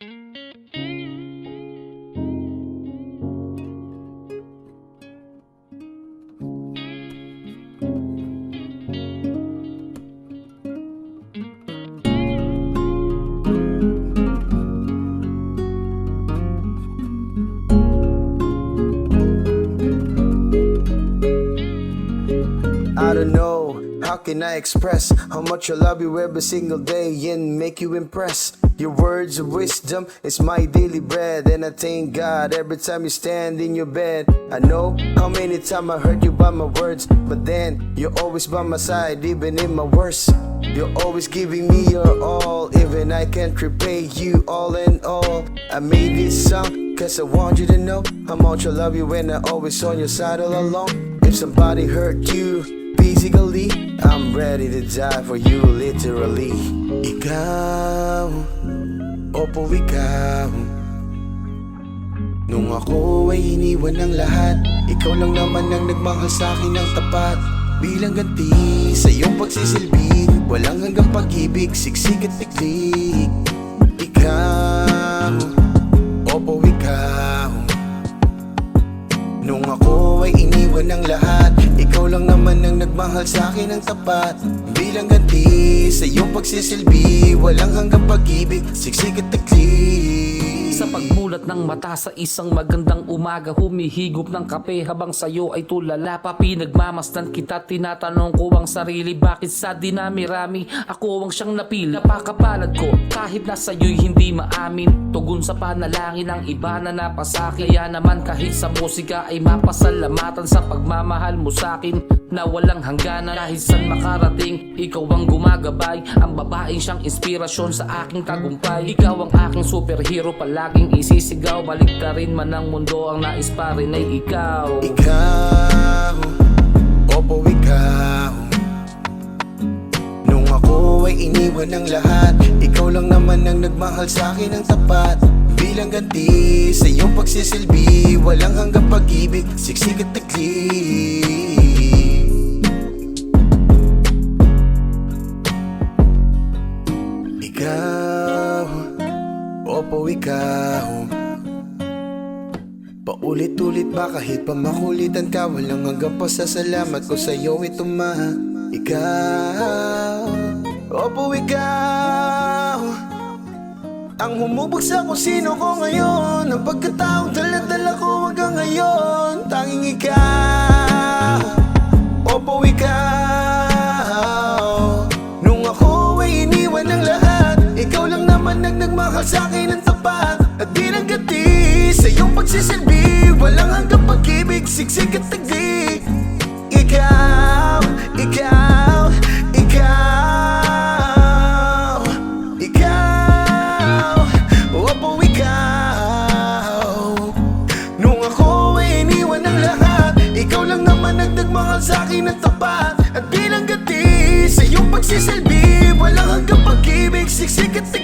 I don't know, how can I express how much I love you every single day and make you impress? Your words of wisdom is my daily bread, and I thank God every time you stand in your bed. I know how many times I hurt you by my words, but then you're always by my side even in my worst. You're always giving me your all, even I can't repay you all in all. I made this song cause I want you to know how much I love you when I'm always on your side all along. If somebody hurt you physically, I'm ready to die for you literally. Ikaw, opo ikaw. Nung ako ay iniwan ng lahat, ikaw lang naman ang nagmahal sa'kin ng tapat. Bilang ganti sa iyong pagsisilbi, walang hanggang pag-ibig, siksik at tiklik. Ikaw, opo ikaw. Nung ako ay iniwan ng lahat, ikaw lang naman ang nagmahal sa'kin ng tapat. Bilang ganti sa iyong pagsisilbi, walang hanggang pag-ibig, siksik at tiklik. Sa pagmulat ng mata sa isang magandang umaga, humihigop ng kape habang sayo ay tulala pa. Pinagmamasdan kita, tinatanong ko ang sarili, bakit sa dinami-rami ako ang siyang napili? Napakapalad ko kahit na sa'yo'y hindi maamin, tugon sa panalangin ng iba na napasakit. Kaya naman kahit sa musika ay mapasalamatan sa pagmamahal mo sa'kin na walang hangganan. Kahit saan makarating, ikaw ang gumagabay, ang babaeng siyang inspirasyon sa aking tagumpay. Ikaw ang aking superhero, palaging isisigaw, baliktarin man ang mundo, ang nais pa rin ay ikaw. Ikaw, opo ikaw. Nung ako ay iniwan ng lahat, ikaw lang naman ang nagmahal sa'kin ng tapat. Bilang ganti sa iyong pagsisilbi, walang hanggang pag-ibig, siksik at tiklik. Ikaw, opo ikaw. Paulit-ulit ba kahit pa makulitan ka, walang hanggang pasasalamat ko sa'yo ito ma. Ikaw, opo ikaw. Ang humubog sa kung sino ko ngayon, ang pagkataong dala-dala ko hanggang ngayon. Tanging ikaw, opo ikaw. Nung ako ay iniwan ng lahat, ikaw lang naman ang nagmahal sa'kin ng tapat. At bilang ganti sa iyong pagsisilbi, walang hanggang pag-ibig, siksik at tiklik. Ikaw, ikaw, ikaw. Ikaw, opo ikaw. Nung ako ay iniwan ng lahat, ikaw lang naman ang nagmahal sa'kin ng tapat. At bilang ganti sa iyong pagsisilbi, walang hanggang pag-ibig, siksik at tiklik.